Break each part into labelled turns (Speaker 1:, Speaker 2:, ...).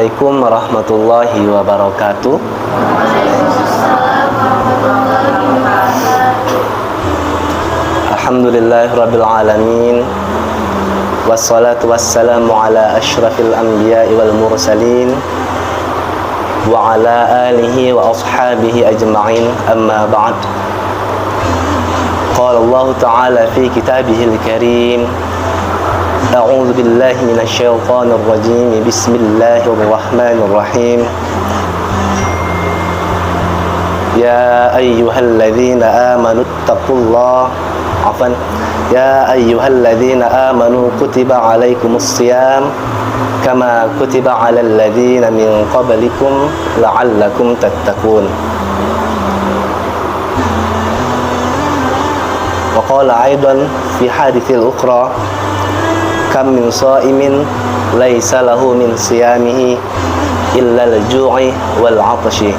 Speaker 1: Assalamualaikum warahmatullahi wabarakatuh. Alhamdulillahirabbil alamin. Wassalatu wassalamu ala asyrafil anbiya'i wal mursalin wa ala alihi wa ashabihi ajma'in. Amma ba'd. Qala Allah Ta'ala fi kitabihil karim. A'udzu billahi minasy syaithanir rajim. Bismillahirrahmanirrahim. Ya ayyuhalladzina amanu taqullaha Ya ayyuhalladzina amanu kutiba alaikumus shiyam kama kutiba alal ladzina min qablikum la'allakum tattaqun. Wa qala aidan fi haditsil ukhra kam min sha'imin laisa lahu min siyamihi illa al-ju'i wal 'atshi.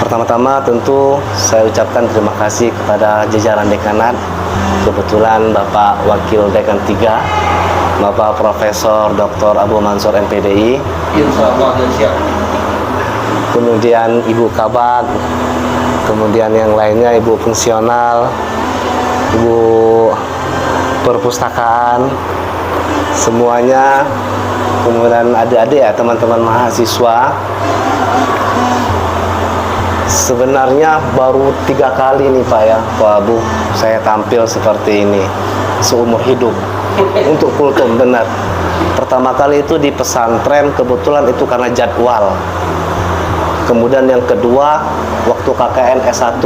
Speaker 1: Pertama-tama tentu saya ucapkan terima kasih kepada jajaran dekanat. Kebetulan Bapak Wakil Dekan 3, Bapak Profesor Dr. Abu Mansur MPDI, kemudian Ibu Kabak, kemudian yang lainnya Ibu Fungsional, Ibu Perpustakaan, semuanya, kemudian adik-adik ya, teman-teman mahasiswa. Sebenarnya baru 3 kali nih Pak ya, Pak Abu, saya tampil seperti ini seumur hidup untuk kultum, benar. Pertama kali itu di pesantren, kebetulan itu karena jadwal. Kemudian yang kedua waktu KKN S1.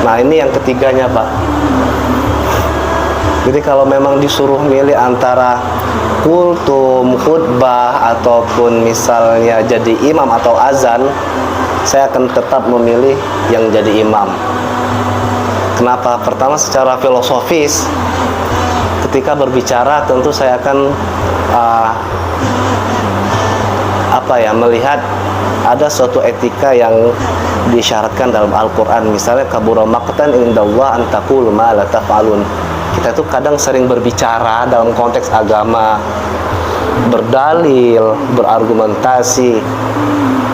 Speaker 1: Nah ini yang ketiganya Pak. Jadi kalau memang disuruh milih antara kultum, khutbah, ataupun misalnya jadi imam atau azan, saya akan tetap memilih yang jadi imam. Kenapa? Pertama, secara filosofis, ketika berbicara tentu saya akan melihat ada suatu etika yang disyaratkan dalam Al-Quran. Misalnya kabura maqtan indallah an taqulu ma la taf'alun. Kita tuh kadang sering berbicara dalam konteks agama, berdalil, berargumentasi,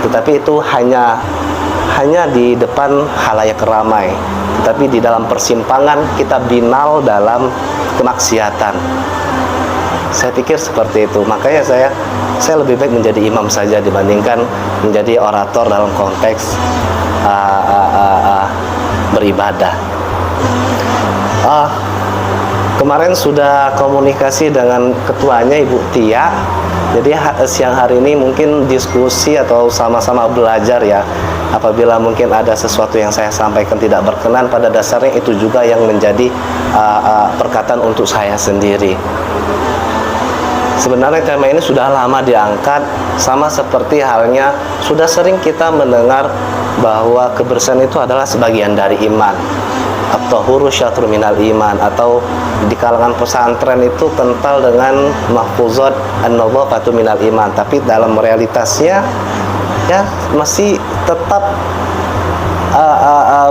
Speaker 1: tetapi itu hanya di depan khalayak ramai. Tetapi di dalam persimpangan kita binal dalam kemaksiatan. Saya pikir seperti itu. Makanya saya lebih baik menjadi imam saja dibandingkan menjadi orator dalam konteks beribadah. Kemarin sudah komunikasi dengan ketuanya Ibu Tia. Jadi siang hari ini mungkin diskusi atau sama-sama belajar ya. Apabila mungkin ada sesuatu yang saya sampaikan tidak berkenan, pada dasarnya itu juga yang menjadi perkataan untuk saya sendiri. Sebenarnya tema ini sudah lama diangkat, sama seperti halnya sudah sering kita mendengar bahwa kebersihan itu adalah sebagian dari iman. At-tahuru syatrun minal iman, atau di kalangan pesantren itu kental dengan mahfuzat an-nadhafatu minal iman, tapi dalam realitasnya ya masih tetap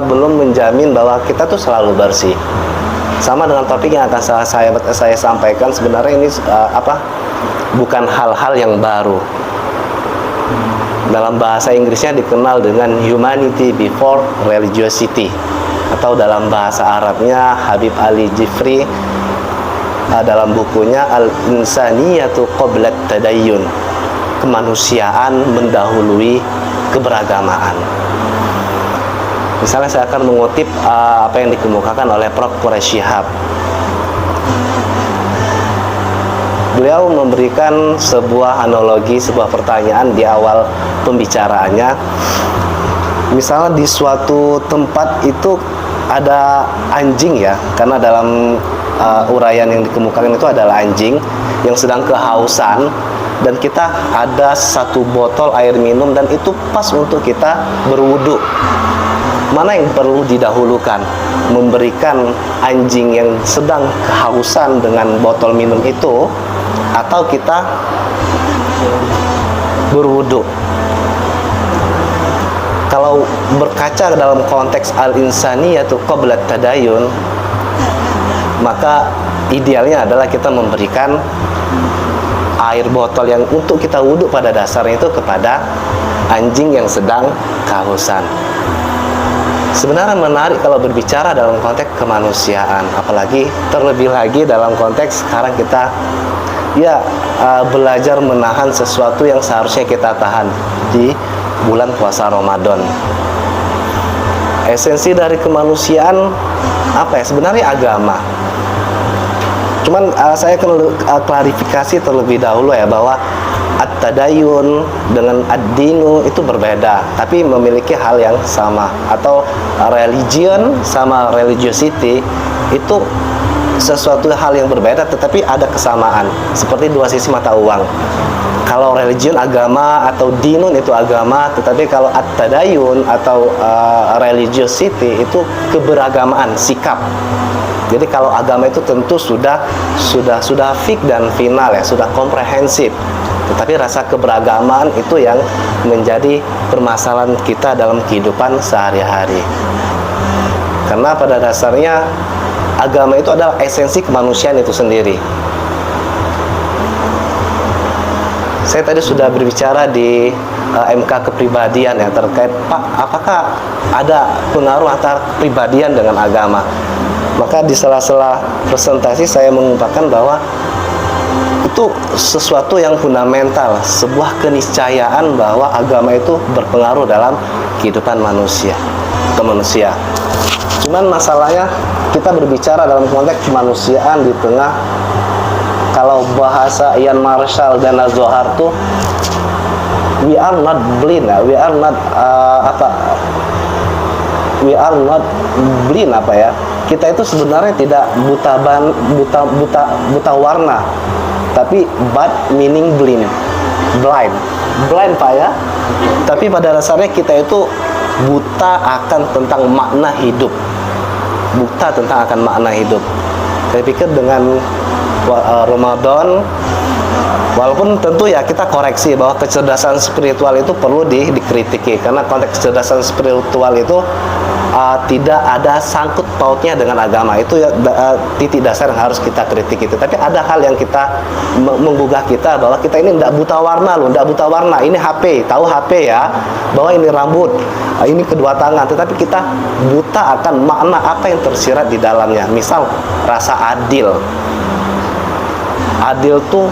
Speaker 1: belum menjamin bahwa kita tuh selalu bersih. Sama dengan topik yang akan saya sampaikan, sebenarnya ini bukan hal-hal yang baru. Dalam bahasa Inggrisnya dikenal dengan humanity before religiosity, atau dalam bahasa Arabnya Habib Ali Jifri dalam bukunya Al-Insaniyatu Qablat Tadayyun, kemanusiaan mendahului keberagamaan. Misalnya saya akan mengutip apa yang dikemukakan oleh Prof. Quraish Shihab. Beliau memberikan sebuah analogi, sebuah pertanyaan di awal pembicaraannya. Misalnya di suatu tempat itu ada anjing ya, karena dalam uraian yang dikemukakan itu adalah anjing yang sedang kehausan, dan kita ada 1 botol air minum dan itu pas untuk kita berwudu. Mana yang perlu didahulukan? Memberikan anjing yang sedang kehausan dengan botol minum itu, atau kita berwudu? Kalau berkaca dalam konteks al-insaniyatu qabla tadayyun, maka idealnya adalah kita memberikan air botol yang untuk kita wudhu pada dasarnya itu kepada anjing yang sedang kehausan. Sebenarnya menarik kalau berbicara dalam konteks kemanusiaan, apalagi terlebih lagi dalam konteks sekarang kita belajar menahan sesuatu yang seharusnya kita tahan di bulan puasa Ramadan. Esensi dari kemanusiaan apa ya? Sebenarnya agama. Cuman saya akan klarifikasi terlebih dahulu ya, bahwa at-tadayun dengan ad-dinu itu berbeda, tapi memiliki hal yang sama. Atau religion sama religiosity itu sesuatu hal yang berbeda tetapi ada kesamaan, seperti dua sisi mata uang. Kalau religion agama atau dinun itu agama, tetapi kalau at-tadayun atau religiosity itu keberagamaan sikap. Jadi kalau agama itu tentu sudah fix dan final ya, sudah komprehensif. Tetapi rasa keberagamaan itu yang menjadi permasalahan kita dalam kehidupan sehari-hari. Karena pada dasarnya agama itu adalah esensi kemanusiaan itu sendiri. Saya tadi sudah berbicara di MK kepribadian ya, terkait apakah ada pengaruh antara kepribadian dengan agama. Maka di sela-sela presentasi saya mengungkapkan bahwa itu sesuatu yang fundamental, sebuah keniscayaan bahwa agama itu berpengaruh dalam kehidupan manusia. Cuman masalahnya kita berbicara dalam konteks kemanusiaan di tengah, kalau bahasa Ian Marshall dan Az-Zohar tuh, we are not blind, we are not blind kita itu sebenarnya tidak buta warna, tapi but meaning blind Pak ya. Tapi pada dasarnya kita itu buta akan tentang makna hidup, Saya pikir dengan Ramadan, walaupun tentu ya kita koreksi bahwa kecerdasan spiritual itu perlu dikritiki, karena konteks kecerdasan spiritual itu tidak ada sangkut pautnya dengan agama. Itu ya titik dasar yang harus kita kritik itu. Tapi ada hal yang kita menggugah kita, bahwa kita ini tidak buta warna loh, tidak buta warna. Ini HP, tahu HP ya, bahwa ini rambut, ini kedua tangan. Tetapi kita buta akan makna apa yang tersirat di dalamnya. Misal rasa adil. Adil tuh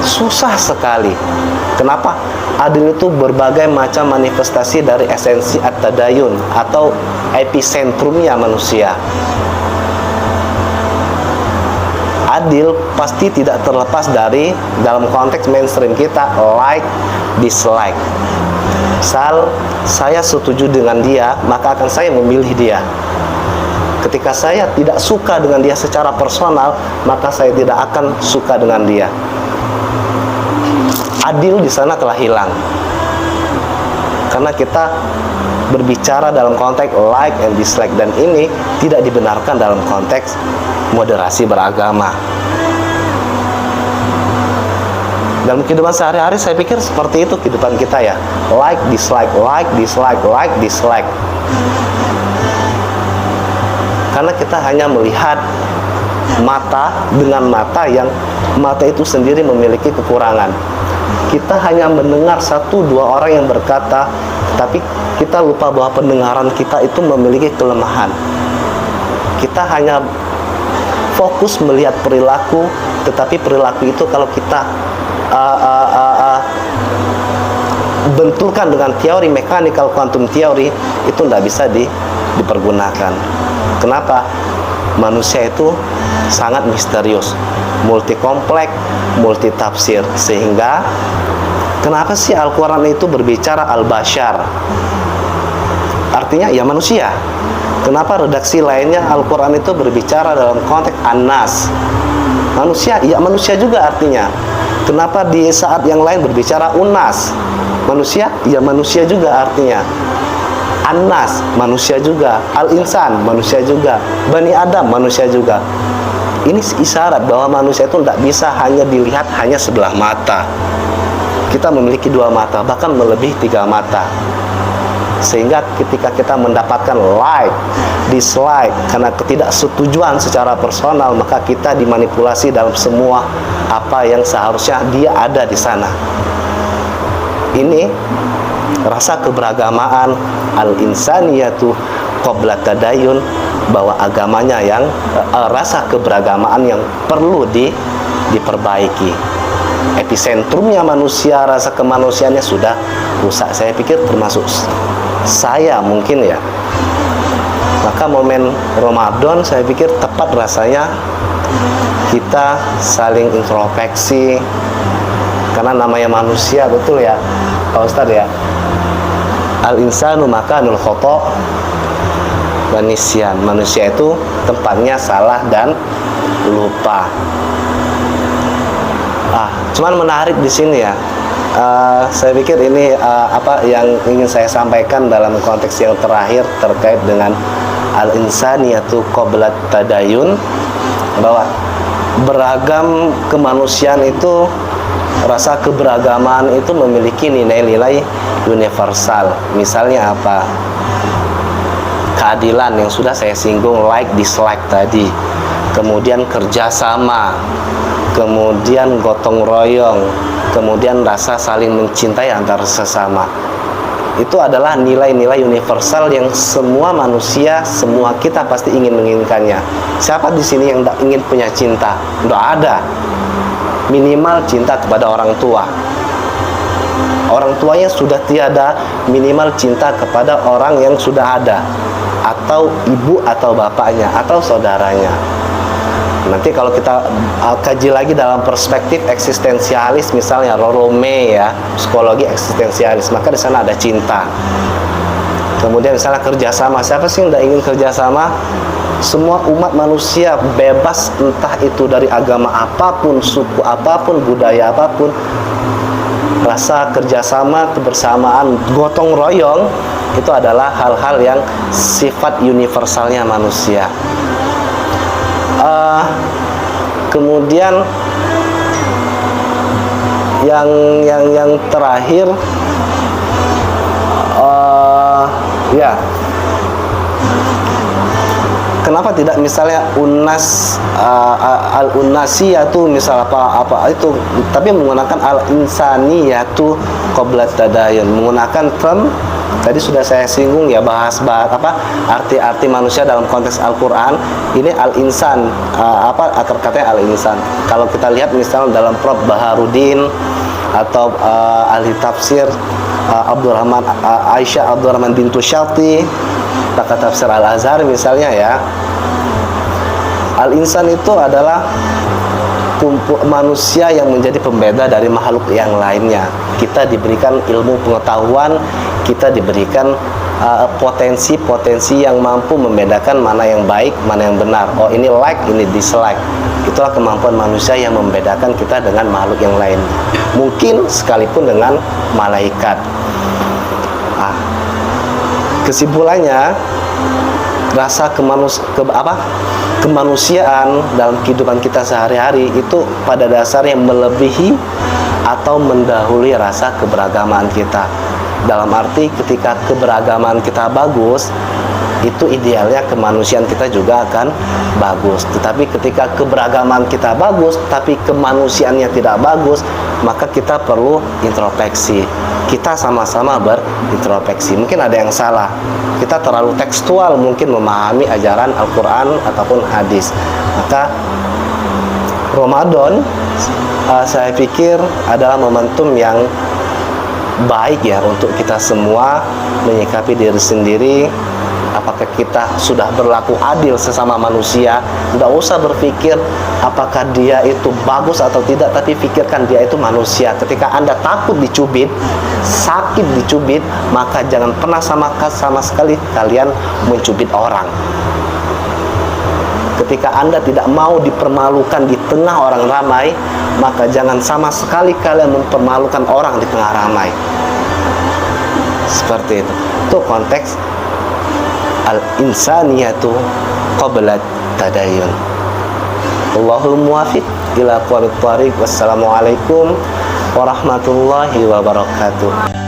Speaker 1: susah sekali. Kenapa? Adil itu berbagai macam manifestasi dari esensi at-tadayun atau episentrumnya manusia. Adil pasti tidak terlepas dari dalam konteks mainstream kita, like, dislike. Misal saya setuju dengan dia, maka akan saya memilih dia. Ketika saya tidak suka dengan dia secara personal, maka saya tidak akan suka dengan dia. Adil di sana telah hilang, karena kita berbicara dalam konteks like and dislike, dan ini tidak dibenarkan dalam konteks moderasi beragama. Dalam kehidupan sehari-hari saya pikir seperti itu kehidupan kita ya, like dislike, like dislike, like dislike. Karena kita hanya melihat mata dengan mata yang mata itu sendiri memiliki kekurangan. Kita hanya mendengar satu dua orang yang berkata, tapi kita lupa bahwa pendengaran kita itu memiliki kelemahan. Kita hanya fokus melihat perilaku, tetapi perilaku itu kalau kita benturkan dengan teori mechanical quantum theory, itu tidak bisa dipergunakan. Kenapa? Manusia itu sangat misterius, multi kompleks, multi tafsir. Sehingga kenapa sih Al-Quran itu berbicara al-bashar? Artinya ya manusia. Kenapa redaksi lainnya Al-Quran itu berbicara dalam konteks an-nas? Manusia, ya manusia juga artinya. Kenapa di saat yang lain berbicara unas? Manusia, ya manusia juga artinya. An-nas, manusia juga. Al-insan, manusia juga. Bani Adam, manusia juga. Ini isyarat bahwa manusia itu tidak bisa hanya dilihat hanya sebelah mata. Kita memiliki dua mata, bahkan melebihi 3 mata. Sehingga ketika kita mendapatkan like, dislike karena ketidaksetujuan secara personal, maka kita dimanipulasi dalam semua apa yang seharusnya dia ada di sana. Ini rasa keberagamaan al-insaniyatu qabla tadayun, bahwa agamanya yang rasa keberagamaan yang perlu diperbaiki. Episentrumnya manusia, rasa kemanusiaannya sudah rusak. Saya pikir termasuk saya mungkin ya. Maka momen Ramadan saya pikir tepat rasanya kita saling introspeksi, karena namanya manusia, betul ya Pak Ustadz ya, al-insanu makanul khata' wa nisyan. Manusia itu tempatnya salah dan lupa. Cuman menarik di sini ya. Saya pikir ini apa yang ingin saya sampaikan dalam konteks yang terakhir terkait dengan al-insaniyatu qabla tadayun, bahwa beragam kemanusiaan itu, rasa keberagaman itu memiliki nilai-nilai universal. Misalnya apa? Keadilan yang sudah saya singgung, like dislike tadi, kemudian kerjasama, kemudian gotong royong, kemudian rasa saling mencintai antar sesama. Itu adalah nilai-nilai universal yang semua manusia, semua kita pasti ingin menginginkannya. Siapa di sini yang tidak ingin punya cinta? Tidak ada. Minimal cinta kepada orang tua. Orang tuanya sudah tiada, minimal cinta kepada orang yang sudah ada, atau ibu atau bapaknya atau saudaranya. Nanti kalau kita kaji lagi dalam perspektif eksistensialis, misalnya Rollo May ya, psikologi eksistensialis, maka di sana ada cinta. Kemudian misalnya kerjasama, siapa sih yang tidak ingin kerjasama? Semua umat manusia bebas, entah itu dari agama apapun, suku apapun, budaya apapun, rasa kerjasama, kebersamaan, gotong royong itu adalah hal-hal yang sifat universalnya manusia. Kemudian yang terakhir ya, kenapa tidak misalnya al-unnasiyatu misal apa itu, tapi menggunakan al-insaniyatu qabla tadayun, menggunakan term tadi sudah saya singgung ya, bahas apa arti-arti manusia dalam konteks Al-Quran. Ini al-insan, apa akar katanya al-insan. Kalau kita lihat misalnya dalam Prof. Baharudin atau ahli tafsir Abdurrahman Aisyah Abdurrahman bintu Syati, pakar tafsir Al-Azhar misalnya ya, al-insan itu adalah manusia yang menjadi pembeda dari makhluk yang lainnya. Kita diberikan ilmu pengetahuan, kita diberikan potensi-potensi yang mampu membedakan mana yang baik, mana yang benar. Oh, ini like, ini dislike. Itulah kemampuan manusia yang membedakan kita dengan makhluk yang lain. Mungkin sekalipun dengan malaikat. Kesimpulannya, rasa kemanusiaan dalam kehidupan kita sehari-hari itu pada dasarnya melebihi atau mendahului rasa keberagaman kita. Dalam arti ketika keberagaman kita bagus, itu idealnya kemanusiaan kita juga akan bagus. Tetapi ketika keberagaman kita bagus tapi kemanusiaannya tidak bagus, maka kita perlu introspeksi. Kita sama-sama berintrospeksi. Mungkin ada yang salah, kita terlalu tekstual mungkin memahami ajaran Al-Quran ataupun hadis. Maka Ramadan saya pikir adalah momentum yang baik ya untuk kita semua menyikapi diri sendiri. Apakah kita sudah berlaku adil sesama manusia? Tidak usah berpikir apakah dia itu bagus atau tidak, tapi pikirkan dia itu manusia. Ketika Anda takut dicubit, sakit dicubit, maka jangan pernah sama sekali kalian mencubit orang. Ketika Anda tidak mau dipermalukan di tengah orang ramai, maka jangan sama sekali kalian mempermalukan orang di tengah ramai. Seperti itu. Itu konteks al-insaniyatu qabla tadayun. Allahul muwafiq ila aqwamit thariq. Wassalamualaikum warahmatullahi wabarakatuh.